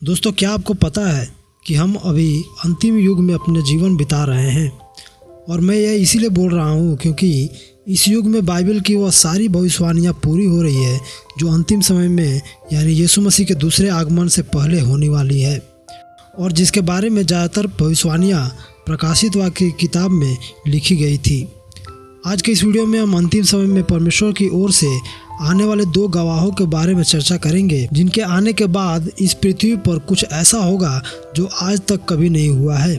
दोस्तों, क्या आपको पता है कि हम अभी अंतिम युग में अपने जीवन बिता रहे हैं। और मैं यह इसीलिए बोल रहा हूँ क्योंकि इस युग में बाइबल की वह सारी भविष्यवाणियाँ पूरी हो रही है जो अंतिम समय में यानी यीशु मसीह के दूसरे आगमन से पहले होने वाली है, और जिसके बारे में ज़्यादातर भविष्यवाणियाँ प्रकाशित वाक्य की किताब में लिखी गई थी। आज के इस वीडियो में हम अंतिम समय में परमेश्वर की ओर से आने वाले दो गवाहों के बारे में चर्चा करेंगे, जिनके आने के बाद इस पृथ्वी पर कुछ ऐसा होगा जो आज तक कभी नहीं हुआ है।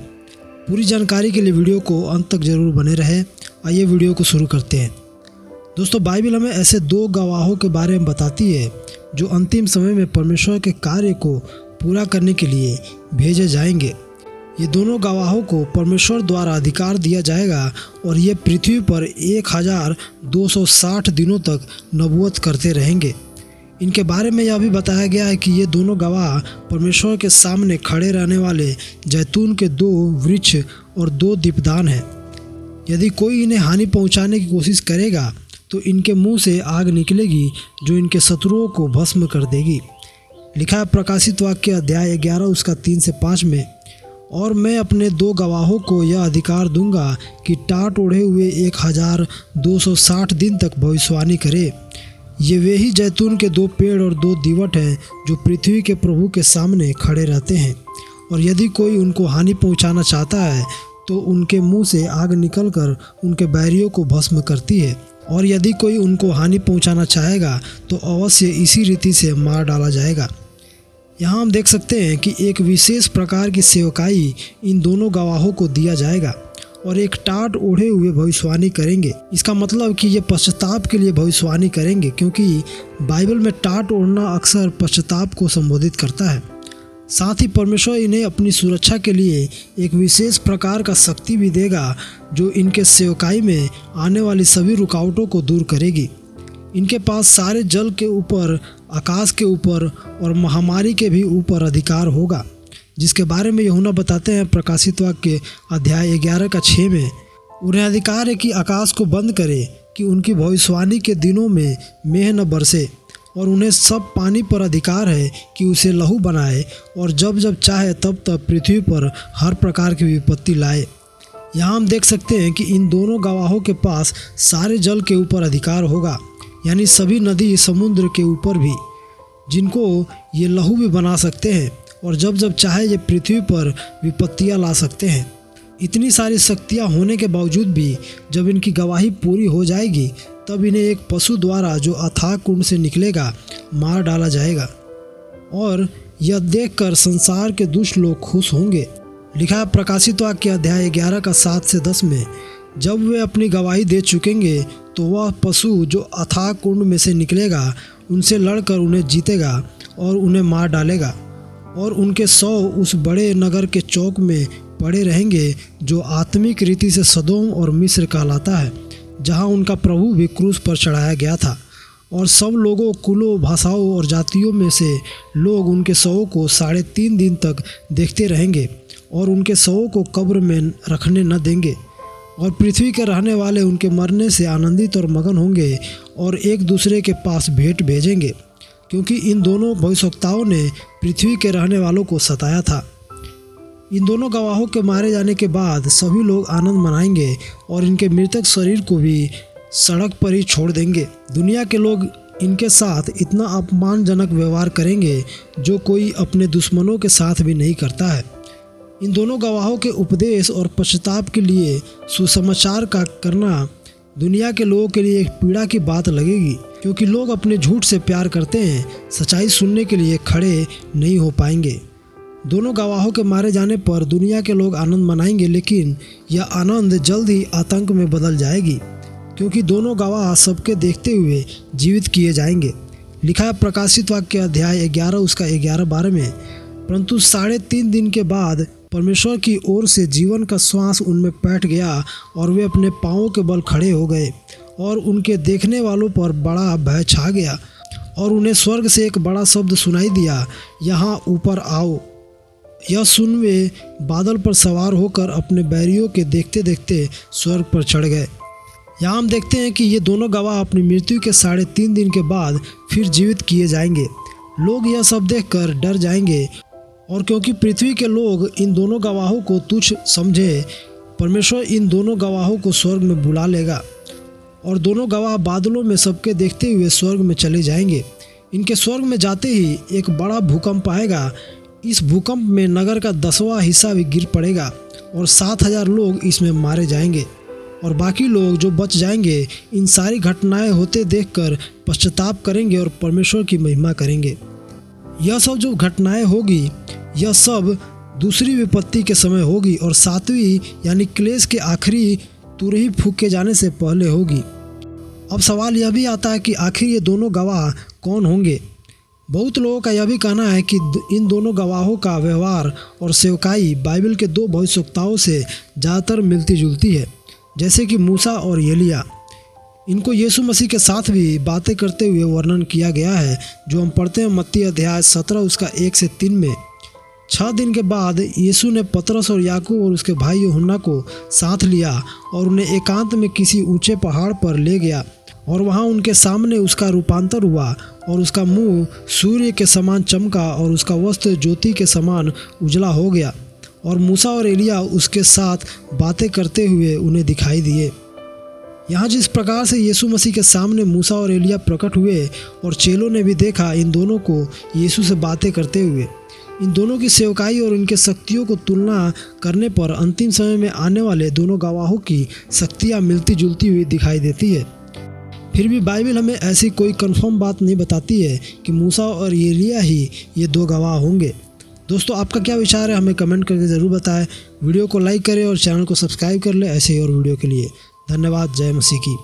पूरी जानकारी के लिए वीडियो को अंत तक जरूर बने रहे। आइए वीडियो को शुरू करते हैं। दोस्तों, बाइबल हमें ऐसे दो गवाहों के बारे में बताती है जो अंतिम समय में परमेश्वर के कार्य को पूरा करने के लिए भेजे जाएंगे। ये दोनों गवाहों को परमेश्वर द्वारा अधिकार दिया जाएगा और ये पृथ्वी पर 1260 दिनों तक नबूवत करते रहेंगे। इनके बारे में यह भी बताया गया है कि ये दोनों गवाह परमेश्वर के सामने खड़े रहने वाले जैतून के 2 वृक्ष और 2 दीपदान हैं। यदि कोई इन्हें हानि पहुंचाने की कोशिश करेगा तो इनके मुंह से आग निकलेगी जो इनके शत्रुओं को भस्म कर देगी। लिखा है प्रकाशित वाक्य अध्याय 11 उसका 3 से 5 में, और मैं अपने 2 गवाहों को यह अधिकार दूंगा कि टाट ओढ़े हुए 1260 दिन तक भविष्यवाणी करे। ये वे ही जैतून के 2 पेड़ और 2 दीवट हैं जो पृथ्वी के प्रभु के सामने खड़े रहते हैं, और यदि कोई उनको हानि पहुंचाना चाहता है तो उनके मुंह से आग निकलकर उनके बैरियों को भस्म करती है, और यदि कोई उनको हानि पहुंचाना चाहेगा तो अवश्य इसी रीति से मार डाला जाएगा। यहाँ हम देख सकते हैं कि एक विशेष प्रकार की सेवकाई इन दोनों गवाहों को दिया जाएगा और एक टाट ओढ़े हुए भविष्यवाणी करेंगे। इसका मतलब कि ये पश्चाताप के लिए भविष्यवाणी करेंगे, क्योंकि बाइबल में टाट ओढ़ना अक्सर पश्चाताप को संबोधित करता है। साथ ही परमेश्वर इन्हें अपनी सुरक्षा के लिए एक विशेष प्रकार का शक्ति भी देगा जो इनके सेवकाई में आने वाली सभी रुकावटों को दूर करेगी। इनके पास सारे जल के ऊपर, आकाश के ऊपर और महामारी के भी ऊपर अधिकार होगा, जिसके बारे में यूहन्ना बताते हैं प्रकाशित वाक्य अध्याय 11 का 6 में। उन्हें अधिकार है कि आकाश को बंद करे कि उनकी भविष्यवाणी के दिनों में मेह न बरसे, और उन्हें सब पानी पर अधिकार है कि उसे लहू बनाए और जब जब चाहे तब तब पृथ्वी पर हर प्रकार की विपत्ति लाए। यहाँ हम देख सकते हैं कि इन दोनों गवाहों के पास सारे जल के ऊपर अधिकार होगा, यानी सभी नदी समुद्र के ऊपर भी, जिनको ये लहू भी बना सकते हैं, और जब जब चाहे ये पृथ्वी पर विपत्तियाँ ला सकते हैं। इतनी सारी शक्तियाँ होने के बावजूद भी जब इनकी गवाही पूरी हो जाएगी तब इन्हें एक पशु द्वारा जो अथाह कुंड से निकलेगा मार डाला जाएगा, और यह देखकर संसार के दुष्ट लोग खुश होंगे। लिखा है प्रकाशित वाक्य अध्याय 11 का 7 से 10 में, जब वे अपनी गवाही दे चुकेंगे तो वह पशु जो अथाह कुंड में से निकलेगा उनसे लड़कर उन्हें जीतेगा और उन्हें मार डालेगा, और उनके 100 उस बड़े नगर के चौक में पड़े रहेंगे जो आत्मिक रीति से सदोम और मिस्र कहलाता है, जहां उनका प्रभु भी क्रूस पर चढ़ाया गया था। और सब लोगों, कुलों, भाषाओं और जातियों में से लोग उनके शवों को 3.5 दिन तक देखते रहेंगे और उनके शवों को कब्र में रखने न देंगे, और पृथ्वी के रहने वाले उनके मरने से आनंदित और मगन होंगे और एक दूसरे के पास भेंट भेजेंगे, क्योंकि इन दोनों भविष्यवक्ताओं ने पृथ्वी के रहने वालों को सताया था। इन दोनों गवाहों के मारे जाने के बाद सभी लोग आनंद मनाएंगे और इनके मृतक शरीर को भी सड़क पर ही छोड़ देंगे। दुनिया के लोग इनके साथ इतना अपमानजनक व्यवहार करेंगे जो कोई अपने दुश्मनों के साथ भी नहीं करता है। इन दोनों गवाहों के उपदेश और पश्चाताप के लिए सुसमाचार का करना दुनिया के लोगों के लिए एक पीड़ा की बात लगेगी, क्योंकि लोग अपने झूठ से प्यार करते हैं, सच्चाई सुनने के लिए खड़े नहीं हो पाएंगे। दोनों गवाहों के मारे जाने पर दुनिया के लोग आनंद मनाएंगे, लेकिन यह आनंद जल्द ही आतंक में बदल जाएगी, क्योंकि दोनों गवाह सबके देखते हुए जीवित किए जाएंगे। लिखा है प्रकाशित वाक्य अध्याय 11 उसका 11-12 में, परंतु 3.5 दिन के बाद परमेश्वर की ओर से जीवन का श्वास उनमें बैठ गया और वे अपने पाँवों के बल खड़े हो गए, और उनके देखने वालों पर बड़ा भय छा गया, और उन्हें स्वर्ग से एक बड़ा शब्द सुनाई दिया, यहाँ ऊपर आओ। यह सुन वे बादल पर सवार होकर अपने बैरियों के देखते देखते स्वर्ग पर चढ़ गए। यहाँ हम देखते हैं कि ये दोनों गवाह अपनी मृत्यु के 3.5 दिन के बाद फिर जीवित किए जाएंगे। लोग यह सब देखकर डर जाएंगे और क्योंकि पृथ्वी के लोग इन दोनों गवाहों को तुच्छ समझे, परमेश्वर इन दोनों गवाहों को स्वर्ग में बुला लेगा और दोनों गवाह बादलों में सबके देखते हुए स्वर्ग में चले जाएंगे। इनके स्वर्ग में जाते ही एक बड़ा भूकंप आएगा। इस भूकंप में नगर का 10वां हिस्सा भी गिर पड़ेगा और 7,000 लोग इसमें मारे जाएंगे और बाकी लोग जो बच जाएंगे इन सारी घटनाएं होते देखकर पश्चाताप करेंगे और परमेश्वर की महिमा करेंगे। यह सब जो घटनाएं होगी यह सब दूसरी विपत्ति के समय होगी और 7वीं यानी क्लेश के आखिरी तुरही फूके जाने से पहले होगी। अब सवाल यह भी आता है कि आखिर ये दोनों गवाह कौन होंगे। बहुत लोगों का यह भी कहना है कि इन दोनों गवाहों का व्यवहार और सेवकाई बाइबल के 2 भविष्यवक्ताओं से ज़्यादातर मिलती जुलती है, जैसे कि मूसा और एलिया। इनको यीशु मसीह के साथ भी बातें करते हुए वर्णन किया गया है, जो हम पढ़ते हैं मत्ती अध्याय 17 उसका 1 से 3 में। 6 दिन के बाद यीशु ने पतरस और याकूब और उसके भाई यूहन्ना को साथ लिया और उन्हें एकांत में किसी ऊंचे पहाड़ पर ले गया और वहां उनके सामने उसका रूपांतर हुआ और उसका मुंह सूर्य के समान चमका और उसका वस्त्र ज्योति के समान उजला हो गया और मूसा और एलिया उसके साथ बातें करते हुए उन्हें दिखाई दिए। यहाँ जिस प्रकार से यीशु मसीह के सामने मूसा और एलिया प्रकट हुए और चेलों ने भी देखा इन दोनों को यीशु से बातें करते हुए, इन दोनों की सेवकाई और इनके शक्तियों को तुलना करने पर अंतिम समय में आने वाले दोनों गवाहों की शक्तियाँ मिलती जुलती हुई दिखाई देती है। फिर भी बाइबल हमें ऐसी कोई कंफर्म बात नहीं बताती है कि मूसा और एलिया ही ये 2 गवाह होंगे। दोस्तों, आपका क्या विचार है हमें कमेंट करके ज़रूर बताएं। वीडियो को लाइक करें और चैनल को सब्सक्राइब कर लें ऐसे ही और वीडियो के लिए। धन्यवाद। जय मसीह की।